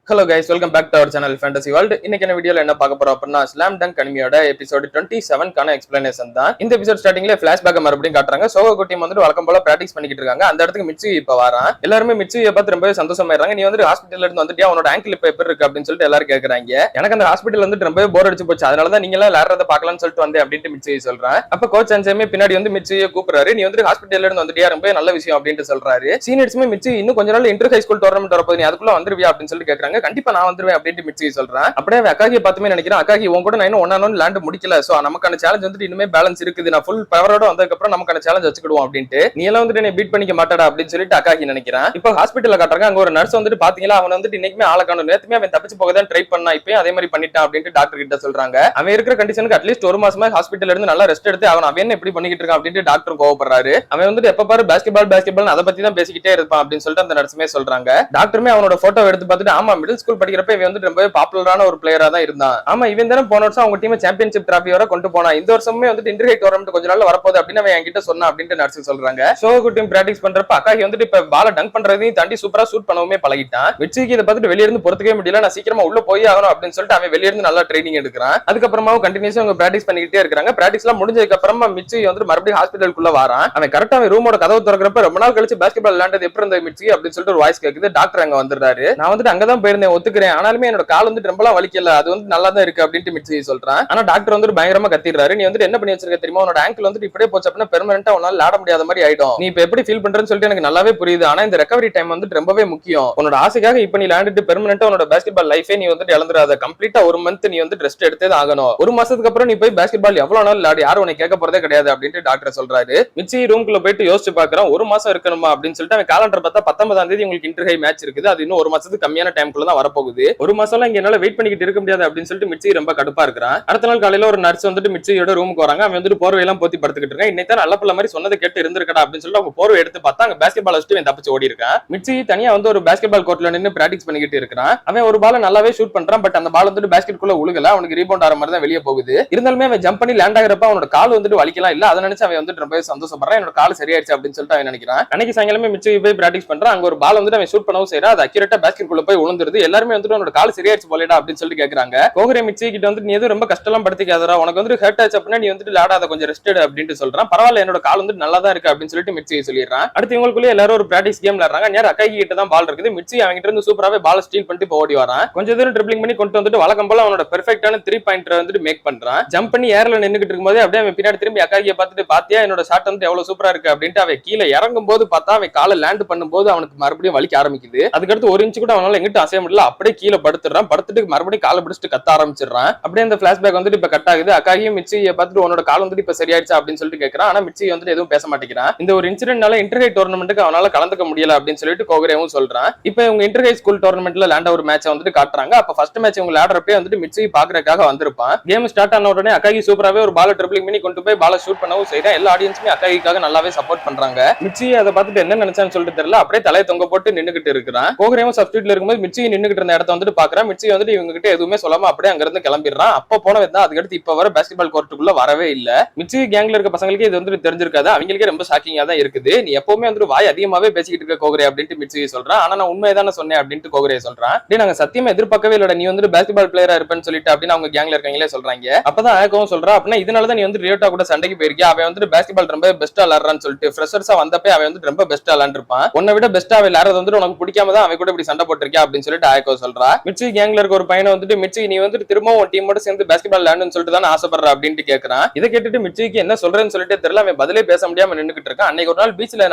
Hello guys, welcome back to our channel Fantasy World. இன்னைக்கு என்ன வீடியோல என்ன பார்க்க போறோம் அப்படின்னா ஸ்லாம் டங்க் அனிமியோட எபிசோட் 27 கான எக்ஸ்பிளனேஷன் தான். இந்த எபிசோட் ஸ்டார்டிங்ல ஃபிளாஷ்பேக் மறுபடியும் காட்டுறாங்க. சோகோ டீம் வந்து வழக்கம் போல பிராக்டிஸ் பண்ணிட்டு இருக்காங்க. அந்த இடத்துக்கு மிட்சு இப்ப வரான். எல்லாரும் மிட்சுயை பார்த்து ரொம்பவே சந்தோஷமாயிராங்க. நீ வந்து ஹாஸ்பிடல்ல இருந்து வந்துட்டியா, உன்னோட ஆங்கிள் இப்ப எப்படி இருக்கு அப்படின்னு சொல்லிட்டு எல்லாரும் கேக்குறாங்க. எனக்கு அந்த ஹாஸ்பிடல் வந்து ரொம்பவே போர் அடிச்சு போச்சு, அதனால தான் நீங்க எல்லாம் விளையாடுறத பார்க்கலாம்னு சொல்லிட்டு வந்தேன் அப்படின்ட்டு மிட்சுயை சொல்றான். அப்ப கோச் அஞ்சமே பின்னாடி வந்து மிட்சுயை கூப்பிடுறாரு. நீ வந்து ஹாஸ்பிடல்ல இருந்து வந்துட்டியா, ரொம்ப நல்ல விஷயம் அப்படின்ட்டு சொல்றாரு. சீனியர்ஸுமே மிட்சு இன்னும் கொஞ்ச நாள் இன்டர் ஹை ஸ்கூல் டோர்னமெண்ட் வரப்போது, நீ அதுக்குள்ள வந்துருவியா அப்படின்னு சொல்லிட்டு கேக்குறாங்க. கண்டிப்பா நான் வந்துருவேன் அப்படின்ட்டு மிட்சுகி சொல்றான். அப்படியே அக்காகியை பார்த்துமே நினைக்கிறேன், அக்காகி உன் கூட நான் இன்னும் ஒன் லேண்ட் முடிக்கல, சோ நமக்கான சேலஞ்ச் வந்துட்டு இன்னுமே பேலன்ஸ் இருக்குது, நான் ஃபுல் பவரோட வந்ததுக்கு அப்புறம் நமக்கான சேலஞ்ச் வச்சுக்கிடுவோம் அப்படின்ட்டு. நீ எல்லாம் வந்துட்டு என்ன பீட் பண்ணிக்க மாட்டாடா அப்படின்னு சொல்லிட்டு அக்காகி நினைக்கிறேன். இப்போ ஹாஸ்பிட்டல்ல காட்டுறாங்க. அங்க ஒரு நர்ஸ் வந்துட்டு பாத்தீங்களா, அவன் வந்துட்டு இன்னைக்குமே ஆள காணும், நேத்துமே அவன் தப்பிச்சு போக தான் ட்ரை பண்ணா, இப்பயும் அதே மாதிரி பண்ணிட்டான் அப்படின்ட்டு டாக்டர் கிட்ட சொல்றாங்க. அவன் இருக்கிற கண்டிஷனுக்கு அட்லீஸ்ட் ஒரு மாசமா ஹாஸ்பிட்டல்ல இருந்து நல்லா ரெஸ்ட் எடுத்து அவன் என்ன எப்படி பண்ணிக்கிட்டு இருக்கான் அப்படின்ட்டு டாக்டர் கோவப்படுறாரு. அவன் வந்துட்டு எப்ப பாரு பாஸ்கெட்பால் அதை பத்தி தான் பேசிக்கிட்டே இருப்பான் அப்படின்னு சொல்லிட்டு அந்த நர்ஸுமே சொல்றாங்க. டாக்டருமே அவனோட போட்டோ எடுத்து பார்த்துட்டு, ஆமா மிடில் ஸ்கூல் படிக்கிறப்ப இவன் வந்து ரொம்ப பாப்புலரான ஒரு பிளேயரா தான் இருந்தான். ஆமா இவன் தானே போன வருஷம் அவங்க டீம் சாம்பியன்ஷிப் டிராஃபி வர கொண்டு போனா, இந்த வருஷமே வந்து இன்டர் ஹை டோர்னமெண்ட் கொஞ்ச நாள் வரப்போகுது அப்படின்னு அவன் என்கிட்ட சொன்னா அப்படின்ட்டு நர்ஸ் சொல்றாங்க. சோகோ டீம் பிராக்டிஸ் பண்றப்ப அக்காகி வந்துட்டு இப்ப பால டங்க் பண்றதையும் தாண்டி சூப்பரா ஷூட் பண்ணவுமே பழகிட்டான். மிட்சுகி இதை பார்த்துட்டு வெளிய இருந்து பொறுத்துக்கவே முடியல, நான் சீக்கிரமா உள்ள போய் ஆகணும் அப்படின்னு சொல்லிட்டு அவன் வெளிய இருந்து நல்லா ட்ரைனிங் எடுக்கிறான். அதுக்கப்புறமாவும் கண்டினியூஸா அவங்க பிராக்டிஸ் பண்ணிக்கிட்டே இருக்காங்க. பிராக்டிஸ் எல்லாம் முடிஞ்சதுக்கு அப்புறமா மிட்சுகி வந்து மறுபடியும் ஹாஸ்பிட்டலுக்குள்ள வரான். அவன் கரெக்டா அவன் ரூமோட கதவு திறக்கிறப்ப ரொம்ப நாள் கழிச்சு பாஸ்கெட்பால் விளையாண்டது எப்படி இருந்த மிட்சுகி அப்படின்னு சொல்லிட்டு ஒரு வாய்ஸ் கேக்குது. டாக்டர் அங்க வந்துடுறாரு. நான் வந்துட்டு அங்கதான் போயிருந்தேன் ஒத்துக்கிறேன், ஆனாலுமே என்னோட கால் வந்து ரொம்ப வலிக்கல, அது வந்து நல்லா தான் இருக்கு அப்படின்ட்டு மிட்சுகி சொல்றான். ஆனா டாக்டர் வந்து பயங்கரமா கத்திடுறாரு. நீ வந்து என்ன பண்ணி வச்சிருக்க தெரியுமா, உன்னோட ஆங்கிள் வந்து இப்படியே போச்சு அப்படின்னா பெர்மனன்ட்டா உன்னால விளையாட முடியாத மாதிரி ஆயிடும். நீ இப்ப எப்படி ஃபீல் பண்றேன்னு சொல்லிட்டு எனக்கு நல்லாவே புரியுது, ஆனா இந்த ரெக்கவரி டைம் வந்து ரொம்பவே முக்கியம். உன்னோட ஆசைக்காக இப்ப நீ விளையாண்டுட்டு பெர்மனன்ட்டா உன்னோட பாஸ்கெட்பால் லைஃபே நீ வந்து இழந்துடாத. கம்ப்ளீட்டா ஒரு மந்த் நீ வந்து ரெஸ்ட் எடுத்தே ஆகணும். ஒரு மாசத்துக்கு அப்புறம் நீ போய் பாஸ்கெட்பால் எவ்வளவு நாள் விளையாடி யாரும் உனக்கு கேட்க போறதே கிடையாது அப்படின்ட்டு டாக்டர் சொல்றாரு. மிட்சுகி ரூம்குள்ள போயிட்டு யோசிச்சு பாக்குறான், ஒரு மாசம் இருக்கணுமா அப்படின்னு சொல்லிட்டு அவன் காலண்டர் பார்த்தா 19ஆம் தேதி உங்களுக்கு இன்டர் ஹை மேட்ச் இருக்குது, அது இன்னும் ஒரு மாசத்துக்கு கம்மியான டைம்குள்ள தான் வரப்போகுது. ஒரு மாசம் இங்க என்னால வெயிட் பண்ணிக்கிட்டு இருக்க முடியாது அப்படின்னு சொல்லிட்டு மிட்சுகி ரொம்ப கடுப்பா இருக்கிறான். அடுத்த நாள் காலையில ஒரு நர்ஸ் வந்துட்டு மிட்சுகியோட ரூமுக்கு வராங்க. அவன் வந்துட்டு போர்வையெல்லாம் போத்தி படுத்துக்கிட்டு இருக்கான். இன்னைக்கு தான் நல்ல பிள்ளை மாதிரி சொன்னதை கேட்டு இருந்திருக்கடா அப்படின்னு சொல்லிட்டு அவங்க போர்வை எடுத்து பார்த்தா அங்க பாஸ்கெட்பால் வச்சுட்டு அவன் தப்பிச்சு ஓடி இருக்கான். மிட்சுகி தனியா வந்து ஒரு பாஸ்கெட்பால் கோர்ட்ல நின்று பிராக்டிஸ் பண்ணிக்கிட்டு இருக்கான். அவன் ஒரு பால் நல்லாவே ஷூட் பண்றான். பட் அந்த பால் வந்துட்டு பாஸ்கெட்குள்ள உழுகல, அவனுக்கு ரீபவுண்ட் ஆற மாதிரி தான் வெளியே போகுது. இருந்தாலுமே அவன் ஜம்ப் பண்ணி லேண்ட் ஆகிறப்ப அவனோட கால் வந்துட்டு வலிக்கலாம் இல்ல, அதை நினைச்சு அவன் வந்துட்டு ரொம்ப சந்தோஷப்படுறான். என்னோட கால் சரியாயிடுச்சு அப்படின்னு சொல்லிட்டு அவன் நினைக்கிறான். அன்னைக்கு சாயங்காலமே மிட்சுகி போய் பிராக்டிஸ் பண்றான். அங்க ஒரு பால் வந்துட்டு அவன் ஷூட் பண்ணவும் செய்யறான், அது அக்யூரேட்டா பாஸ்கெட்குள்ள போய் விழுந்துருது. எல்லாருமே வந்துட்டு அவனோட கால் சரியாயிடுச்சு போலேடா அப்படின்னு சொல்லிட்டு கேக்குறாங்க. கோகுரே மிட்சுகி கிட்ட வந்து நீ எதுவும் ரொம்ப கஷ்டம் படுத்திக்காதடா, உனக்கு வந்து ஹர்ட் ஆச்சு அப்படின்னா நீ வந்துட்டு விளையாடாத, கொஞ்சம் ரெஸ்ட் எடு அப்படின்ட்டு சொல்றான். பரவாயில்ல என்னோட கால் வந்து நல்லா தான் இருக்கு அப்படின்னு சொல்லிட்டு மிட்சுகி சொல்லிடுறான். அடுத்து இவங்களுக்குள்ள எல்லாரும் ஒரு பிராக்டிஸ் கேம் விளையாடுறாங்க. நேரா அக்காகி கிட்ட தான் பால் இருக்குது. மிட்சுகி அவங்கிட்ட இருந்து சூப்பராவே பால் ஸ்டீல் பண்ணிட்டு ஓடி வரான். கொஞ்சம் தூரம் ட்ரிப்ளிங் பண்ணி கொண்டு வந்துட்டு வழக்கம் போல அவனோட பெர்ஃபெக்ட்டான 3 பாயிண்டர் வந்துட்டு மேக் பண்றான். ஜம்ப் பண்ணி ஏர்ல நின்னுகிட்டு இருக்கும்போது அப்படியே அவன் பின்னாடி திரும்பி அக்காகியை பார்த்துட்டு பாத்தியா என்னோட ஷாட் வந்து எவ்வளவு சூப்பரா இருக்கு அப்படின்ட்டு அவன் கீழே இறங்கும் போது பார்த்தா அவன் காலை லேண்ட் பண்ணும்போது அவனுக்கு மறுபடியும் வலிக்க ஆரம்பிக்குது. அதுக்கடுத்து ஒரு இன்ச்சு கூட அவனால எங்கிட்ட அசைய முடியல, அப்படியே கீழே படுத்துறான். படுத்துட்டு மறுபடியும் காலை பிடிச்சிட்டு கத்த ஆரம்பிச்சிடறான். அப்படியே அந்த பிளாஷ்பேக் வந்துட்டு இப்ப கட் ஆகுது. அக்காகியும் மிட்சுகியை பார்த்துட்டு உன்னோட கால் வந்துட்டு இப்ப சரியாயிடுச்சா அப்படின்னு சொல்லிட்டு கேட்கறான். ஆனா மிட்சுகி வந்துட்டு எதுவும் பேச மாட்டேங்கிறான். இந்த ஒரு இன்சிடென்ட்னால இன்டர் ஹை டோர்னமெண்ட்டுக்கு அவனால கலந்துக்க முடியல அப்படின்னு சொல்லிட்டு கோகுரேவும் சொல்றான். இப்போ இவங்க இன்டர் ஹை ஸ்கூல் டோர்னமெண்ட்ல லேண்ட ஒரு மேட்ச் வந்துட்டு காட்டுறாங்க. அப்ப ஃபர்ஸ்ட் மேட்ச் இவங்க விளையாடுறப்பே வந்துட்டு மிட்சுகி பாக்குறதுக்காக வந்திருப்பான். கேம் ஸ்டார்ட் ஆன உடனே அக்காகி சூப்பராவே ஒரு பால் ட்ரிப்ளிங் பண்ணி கொண்டு போய் பால ஷூட் பண்ணவும் செய்யறான். எல்லா ஆடியன்ஸுமே அக்காகிக்காக நல்லாவே சப்போர்ட் பண்றாங்க. மிட்சுகி அதை பார்த்துட்டு என்ன நினைச்சான்னு சொல்லிட்டு தெரியல, அப்படியே தலையை தொங்க போட்டு நின்னுகிட்டு இருக்கிறான். கோகுரேவும் சப்ஸ்டிட்யூட்ல இருக்கும்போது மிட்சுகி நின்னுகிட்டு இருந்த இடத்த வந்துட்டு பாக்குறான். மிட்சுகி வந்துட்டு இவங்க கிட்ட எதுவுமே சொல்லாம அப்படியே அங்க இருந்து கிளம்பிடுறான். அப்ப போனவன் தான் அதுக்கடுத்து இப்ப வர பாஸ்கெட்பால் கோர்ட்டுக்குள்ள வரவே இல்ல. மிட்சுகி கேங்ல இருக்க பசங்களுக்கு இது வந்து தெரிஞ்சிருக்காது, அவங்களுக்கே ரொம்ப ஷாக்கிங்கா தான் இருக்குது. நீ எப்பவுமே வந்து வாய் அதிகமாவே பேசிக்கிட்டு இருக்க கோகுரே அப்படின்ட்டு மிட்சுகி சொல்றான். ஆனா நான் உண்மையதானே சொன்னேன் அப்படின்ட்டு கோகுரே சொல்றான். நாங்க சத்தியமா எதிர்பார்க்கவே இல்லடா நீ வந்து பாஸ்கெட்பால் பிளேயரா இருப்பேன்னு சொல்லிட்டு அப்படின்னு அவங்க கேங்ல இருக்கவங்களே சொல்றாங்க. அப்பதான் ஆக்கவும் சொல்றா, அப்படின்னா இதனாலதான் நீ வந்து ரியோட்டா கூட சண்டைக்கு போயிருக்கியா, அவன் வந்து பாஸ்கெட்பால் ரொம்ப பெஸ்டா விளையாடுறான்னு சொல்லிட்டு ஃப்ரெஷர்ஸா வந்தப்பே அவன் வந்து ரொம்ப பெஸ்டா விளையாண்டுருப்பான். உன்னை விட பெஸ்டா விளையாடுறது வந்து உனக்கு பிடிக்காம தான் அவன் கூட இப்படி சண்டை போட்டிருக்கியா அப்படின்னு சொல்லிட்டு ஆயக்கோ சொல்றா. மிட்சுகி கேங்ல இருக்க ஒரு பையனை வந்துட்டு மிட்சுகி நீ வந்துட்டு திரும்ப உன் டீமோட சேர்ந்து பாஸ்கெட்பால் விளையாடணும்னு சொல்லிட்டு தான் ஆசைப்படுற அப்படின்ட்டு கேட்கறான். இதை கேட்டுட்டு மிட்சுகிக்கு என்ன சொல்றேன்னு சொல்லிட்டு தெரியல, அவன் பதிலே பேச முடியாம நின்னுகிட்டு இருக்கான். அன்னைக்கு ஒரு நாள் பீச்ல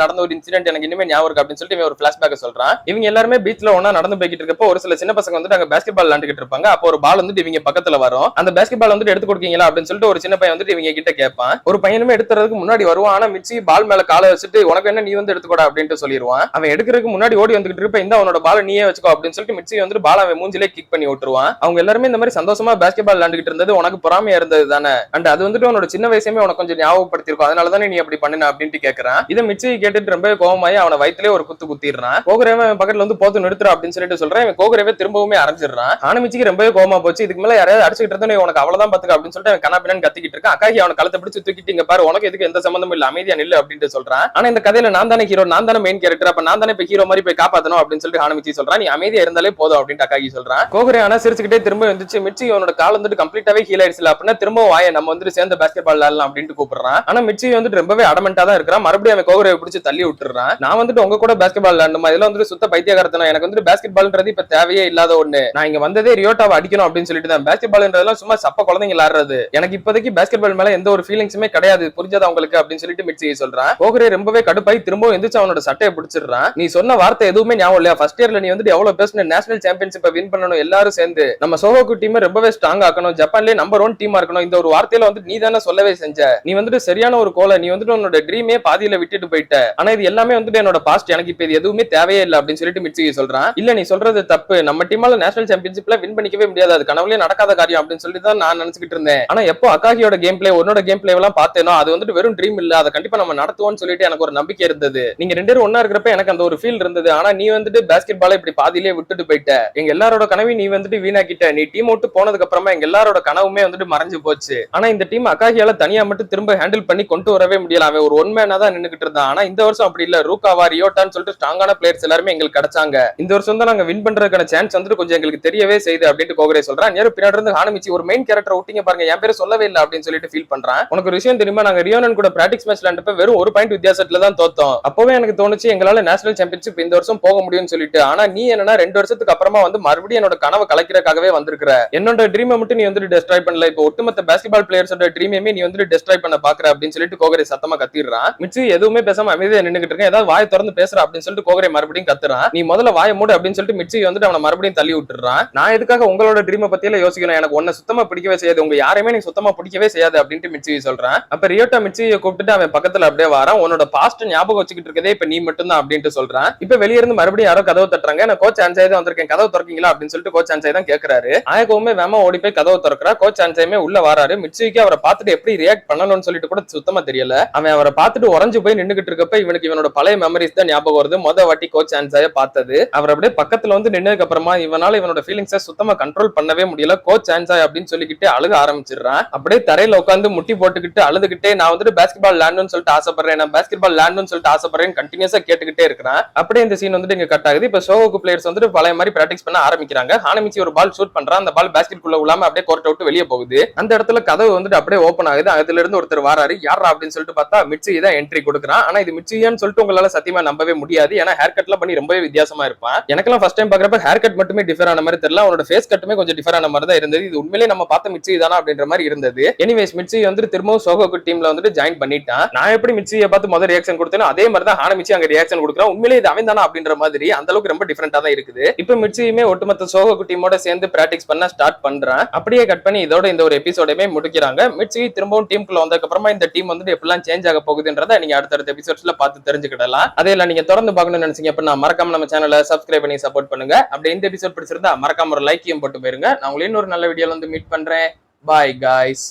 நடந்த ஒரு இன்சிடென்ட் எனக்கு இனிமே ஞாபகம் இருக்கு அப்படின்னு சொல்லிட்டு ஒரு பிளாஷ்பேக் சொல்றான். இவங்க எல்லாருமே பீச்ல ஒண்ணா நடந்து போய்கிட்டு இருக்கப்போ ஒரு சில சின்ன பசங்க வந்துட்டு அங்க பாஸ்கெட்பால் விளையாண்டுகிட்டு இருப்பாங்க. அப்போ ஒரு பால் வந்துட்டு இவங்க பக்கத்துல வரும். அந்த பாஸ்கெட்பால் வந்துட்டு எடுத்து கொடுக்கீங்களா அப்படின்னு சொல்லிட்டு ஒரு சின்ன பையன் வந்துட்டு இவங்க கிட்ட கேட்பான். ஒரு பையனுமே எடுத்துறதுக்கு முன்னாடி வருவான். ஆனா மிட்சுகி பால் மேல காலை வச்சுட்டு உனக்கு என்ன நீ வந்து எடுத்துக்கூட அப்படின்ட்டு சொல்லிடுவான். அவன் எடுக்கிறதுக்கு முன்னாடி ஓடி வந்துகிட்டு இருப்ப இந்த அவனோட பால் நீயே வச்சுக்கோ அப்படின்னு சொல்லிட்டு மிட்சுகி வந்துட்டு பால் அவன் மூஞ்சிலே கிக் பண்ணி விட்டுருவான். அவங்க எல்லாருமே இந்த மாதிரி சந்தோஷமா பாஸ்கெட்பால் விளையாண்டுகிட்டு இருந்தது உனக்கு பொறாமையா இருந்தது தானே, அண்ட் அது வந்துட்டு உன்னோட சின்ன வயசுமே உனக்கு கொஞ்சம் ஞாபகப்படுத்திருக்கும், அதனாலதானே நீ அப்படி பண்ணு அப்படின்ட்டு கேட்கறான். இதை மிட்சுகி கேட்டுட்டு ரொம்ப கோவமாயி அவனை வயிற்றிலே ஒரு குத்து குத்திடுறான். கோகுரேவே பக்கத்துல வந்து போத்து நிறுத்துற அப்படின்னு சொல்லிட்டு சொல்றேன். கோகுரேவே திரும்பவுமே அரைஞ்சிடறான். ஆனா மிட்சுகி ரொம்பவே கோவமா போச்சு. இதுக்கு மேல யாராவது அடிச்சுக்கிட்டு இருந்தா உனக்கு அவ்வளவுதான் பாத்துக்க அப்படின்னு சொல்லிட்டு அவன் கண்ணாபின்னு கத்திக்கிட்டு இருக்கான். அக்காகி அவனை கழுத்தை பிடிச்சு தூக்கிட்டு இங்க பாரு உனக்கு எதுக்கு எந்த சம்பந்தமும் இல்ல, அமைதியா நில்லு அப்படின்ட்டு சொல்றான். ஆனா இந்த கதையில நான் தானே ஹீரோ, நான் தானே மெயின் கேரக்டர், அப்ப நான் தானே இப்ப ஹீரோ மாதிரி போய் காப்பாத்தணும் அப்படின்னு சொல்லிட்டு மிட்சுகி சொல்றான். நீ அமைதியா இருந்தாலே வந்தாலே போதும் அப்படின்னு அக்காகி சொல்றான். கோகுரே ஆனா சிரிச்சுக்கிட்டே திரும்ப வந்துச்சு மிச்சி அவனோட கால் வந்துட்டு கம்ப்ளீட்டாவே ஹீல் ஆயிடுச்சு அப்படின்னா திரும்ப வாய நம்ம வந்துட்டு சேர்ந்து பாஸ்கெட் பால் விளையாடலாம் அப்படின்ட்டு கூப்பிடுறான். ஆனா மிச்சி வந்துட்டு ரொம்பவே அடமெண்டா தான் இருக்கிறான். மறுபடியும் அவன் கோகுரே பிடிச்சி தள்ளி விட்டுறான். நான் வந்துட்டு உங்க கூட பாஸ்கெட் பால் விளையாடணுமா, இதெல்லாம் வந்துட்டு சுத்த பைத்தியகாரத்தனம், எனக்கு வந்துட்டு பாஸ்கெட் பால்ன்றது இப்ப தேவையே இல்லாத ஒண்ணு, நான் இங்க வந்ததே ரியோட்டாவை அடிக்கணும் அப்படின்னு சொல்லிட்டு தான், பாஸ்கெட் பால்ன்றதெல்லாம் சும்மா சப்ப குழந்தைங்க விளையாடுறது, எனக்கு இப்போதைக்கு பாஸ்கெட் பால் மேல எந்த ஒரு ஃபீலிங்ஸுமே கிடையாது, புரிஞ்சதா உங்களுக்கு அப்படின்னு சொல்லிட்டு மிச்சி சொல்றான். கோகுரே ரொம்பவே கடுப்பாய் திரும்பவும் எந்திரிச்சு அவனோட சட்டையை பிடிச்சிடுறான். நீ சொன்ன வார்த்தை எதுவுமே ஞாபகம் இல்லையா, ஃபர்ஸ்ட் இயர்ல நீ வந்துட்டு எவ்வளவு பேசின நேஷனல் சாம்பியன்ஷிப்பை வின் பண்ணணும், எல்லாரும் சேர்ந்து நம்ம சோகோக்கு டீம் ரொம்பவே ஸ்ட்ராங் ஆக்கணும், ஜப்பான்லயே நம்பர் 1 டீமா இருக்கணும், இந்த ஒரு வார்த்தையில வந்து நீ தானே சொல்லவே செஞ்ச, நீ வந்துட்டு சரியான ஒரு கோலை, நீ வந்துட்டு உன்னோட ட்ரீமே பாதியில விட்டுட்டு போயிட்ட, ஆனா இது எல்லாமே வந்துட்டு என்னோட பாஸ்ட், எனக்கு இப்ப இது எதுவுமே தேவையே இல்லை அப்படின்னு சொல்லிட்டு மிச்சி சொல்றான். இல்ல நீ சொல்றது தப்பு, நம்ம டீமால நேஷனல் சாம்பியன்ஷிப்ல வின் பண்ணிக்கவே முடியாது, அது கனவுலயே நடக்காத காரியம் அப்படின்னு சொல்லி தான் நான் நினைச்சுக்கிட்டு இருந்தேன். ஆனா எப்போ அகாகியோட கேம் பிளே உன்னோட கேம் பிளே எல்லாம் பார்த்தேனோ அது வந்துட்டு வெறும் ட்ரீம் இல்ல, அதை கண்டிப்பா நம்ம நடத்துவோம்னு சொல்லிட்டு எனக்கு ஒரு நம்பிக்கை இருந்தது, நீங்க ரெண்டு பேரும் ஒன்னா இருக்கிறப்ப எனக்கு அந்த ஒரு ஃபீல் இருந்தது, ஆனா நீ வந்துட்டு பாஸ்கெட் பாலை இப்படி பாதியிலே விட்டுட்டு போயிட்ட, எங்க எல்லாரோட கனவையும் நீ வந்துட்டு வீணாக்கிட்ட, நீ டீம் விட்டு போனதுக்கு அப்புறமா எங்க எல்லாரோட கனவுமே வந்துட்டு மறைஞ்சு போச்சு, ஆனா இந்த டீம் அகாகியால தனியா மட்டும் திரும்ப ஹேண்டில் பண்ணி கொண்டு வரவே முடியல, அவன் ஒரு ஒன்மேனா தான் நின்னுகிட்டு இருந்தான், ஆனா இந்த வருஷம் அப்படி இல்ல, ரூகாவா ரியோட்டான்னு சொல்லிட்டு ஸ்ட்ராங்கான பிளேயர்ஸ் எல்லாருமே எங்களுக்கு கிடைச்சாங்க, இந்த வருஷம் தான் நாங்க வின் பண்றதுக்கான சான்ஸ் வந்துட்டு கொஞ்சம் எங்களுக்கு தெரியவே செய்யுது அப்படின்னு கோகுரே சொல்றான். நேரு பின்னாடி இருந்து ஹானமிச்சி ஒரு மெயின் கேரக்டர் விட்டீங்க பாருங்க, என் பேரு சொல்லவே இல்லை அப்படின்னு சொல்லிட்டு ஃபீல் பண்றான். உனக்கு ஒரு விஷயம் தெரியுமா, நாங்க ரியோனன் கூட பிராக்டிஸ் மேட்ச் விளையாண்டப்ப வெறும் ஒரு பாயிண்ட் வித்தியாசத்துல தான் தோத்தோம், அப்பவே எனக்கு தோணுச்சு எங்களால நேஷனல் சாம்பியன்ஷிப் இந்த வருஷம் போக முடியும்னு சொல்லிட்டு, ஆனா நீ என்னன்னா 2 வருஷத்துக்கு அப்புறமா வந்து மறுபடியும் என்னோட கனவை கலைக்கிறதுக்காகவே வந்திருக்கிற, என்னோட ட்ரீமை மட்டும் நீ வந்துட்டு டெஸ்ட்ராய் பண்ணல, இப்போ ஒட்டுமொத்த பாஸ்கெட்பால் பிளேயர்ஸோட ட்ரீமையுமே நீ வந்துட்டு டெஸ்ட்ராய் பண்ண பாக்குற அப்படின்னு சொல்லிட்டு கோகுரே சத்தமா கத்திடுறான். மிச்சி எதுவுமே பேசாம அமைதியா நின்னுகிட்டு இருக்கேன், ஏதாவது வாயை திறந்து பேசுற அப்படின்னு சொல்லிட்டு கோகுரே மறுபடியும் கத்துறான். நீ முதல்ல வாயை மூடு அப்படின்னு சொல்லிட்டு மிச்சி வந்துட்டு அவனை மறுபடியும் தள்ளி விட்டுறான். நான் எதுக்காக உங்களோட ட்ரீமை பத்தியில யோசிக்கணும், எனக்கு ஒன்ன சுத்தமா பிடிக்கவே செய்யாது, உங்க யாரையுமே நீ சுத்தமா பிடிக்கவே செய்யாது அப்படின்ட்டு மிச்சி சொல்றான். அப்ப ரியோட்டா மிச்சியை கூப்பிட்டு அவன் பக்கத்துல அப்படியே வரான். உன்னோட பாஸ்ட் ஞாபகம் வச்சுக்கிட்டு இருக்கதே இப்ப நீ மட்டும் தான் அப்படின்ட்டு சொல்றான். இப்ப வெளிய இருந்து மறுபடியும் யாரோ கதவு தட்டுறாங்க. நான் கோச் அன்சாய் தான் வந்திருக்கேன், கதவு திறக்கீங்களா அப்படின்னு சொல்லிட்டு கோச் அன்சாய் தான் கேட்கறாரு. ஆயகவுமே வேமா ஓடி போய் கதவு திறக்கிறா. கோச் அன்சாயுமே உள்ள வராரு. மிச்சிக்கு அவரை பார்த்துட்டு எப்படி ரியாக்ட் பண்ணணும்னு சொல்லிட்டு கூட சுத்தமா தெரியல. அவன் அவரை பார்த்துட்டு உறைஞ்சு போய் நின்னுகிட்டு இருக்கப்ப இவனுக்கு இவனோட பழைய மெமரிஸ் தான் ஞாபகம் வருது. மொத வாட்டி கோச் அன்சாய பார்த்தது, அவர் அப்படியே பக்கத்துல வந்து நின்னதுக்கு அப்புறமா இவனால இவனோட ஃபீலிங்ஸை சுத்தமா கண்ட்ரோல் பண்ணவே முடியல. கோச் அன்சாய் அப்படின்னு சொல்லிக்கிட்டு அழுக ஆரம்பிச்சிடுறான். அப்படியே தரையில உட்காந்து முட்டி போட்டுக்கிட்டு அழுதுகிட்டே நான் வந்துட்டு பாஸ்கெட் பால் விளையாடணும்னு சொல்லிட்டு ஆசைப்படுறேன், நான் பாஸ்கெட் பால் விளையாடணும்னு சொல்லிட்டு ஆசைப்படுறேன் கண்டினியூஸா கேட்டுக்கிட்டே இருக்கிறான். அப்படியே இந்த சீன் வந்துட்டு இங்க கட் ஆகுது. இப்ப சோகோக்கு பிளேயர்ஸ் வந்துட்டு பழைய மாதிரி பிராக்டிஸ் பண்ண ஆரம்பிக்கிறாங்க. ஹானமிச்சி ஒரு பால் ஷூட் பண்றான், அந்த பால் பாஸ்கெட் குள்ள உள்ளாம அப்படியே கோர்ட் விட்டு வெளியே போகுது. அந்த இடத்துல கதவு வந்துட்டு அப்படியே ஓபன் ஆகுது. அதுல இருந்து ஒருத்தர் வராரு. யாரா அப்படின்னு சொல்லிட்டு பார்த்தா மிச்சி தான் என்ட்ரி கொடுக்குறான். ஆனா இது மிச்சியான்னு சொல்லிட்டு உங்களால சத்தியமா நம்பவே முடியாது, ஏன்னா ஹேர் கட்லாம் பண்ணி ரொம்பவே வித்தியாசமா இருப்பான். எனக்கெல்லாம் ஃபர்ஸ்ட் டைம் பாக்குறப்ப ஹேர் கட் மட்டுமே டிஃபர் ஆன மாதிரி தெரியல, அவனோட ஃபேஸ் கட்டுமே கொஞ்சம் டிஃபர் ஆன மாதிரி தான் இருந்தது. இது உண்மையிலேயே நம்ம பார்த்த மிச்சி தானா அப்படின்ற மாதிரி இருந்தது. எனிவேஸ் மிச்சி வந்துட்டு திரும்பவும் சோகோக்கு டீம்ல வந்துட்டு ஜாயின் பண்ணிட்டான். நான் எப்படி மிச்சியை பார்த்து முதல் ரியாக்ஷன் கொடுத்தேனோ அதே மாதிரி தான் ஹானமிச்சி அங்க ரியாக்ஷன் கொடுக்குறான். உண்மையிலேயே இது அவன் தானா அப்படின்ற மாதிரி அந்த அளவுக்கு ரொம்ப டிஃபரெண்டா தான் இருக்குது. இப்ப மிச்சியுமே ஒட்டுமொத்த சோகோக்கு டீமோட சேர்ந்து பிராக்டிஸ் பண்ண ஸ்டார்ட் பண்றான். அப்படியே கட் பண்ணி இதோட இந்த ஒரு எபிசோடமே முடிக்கிறாங்க. மிச்சி திரும்பவும் டீமுக்குள்ள வந்ததுக்கு அப்புறமா இந்த டீம் வந்துட்டு எப்படிலாம் சேஞ்ச் ஆக போகுதுன்றதை நீங்க அடுத்தடுத்த எபிசோட்ஸ்ல பார்த்து தெரிஞ்சுக்கிடலாம். அதே இல்ல நீங்க தொடர்ந்து பார்க்கணும்னு நினைச்சீங்க அப்படின்னா மறக்காம நம்ம சேனலை சப்ஸ்கிரைப் பண்ணி சப்போர்ட் பண்ணுங்க. அப்படியே இந்த எபிசோட் பிடிச்சிருந்தா மறக்காம ஒரு லைக்கையும் போட்டு போயிருங்க. நான் உங்களை இன்னொரு நல்ல வீடியோல வந்து மீட் பண்றேன். Bye guys.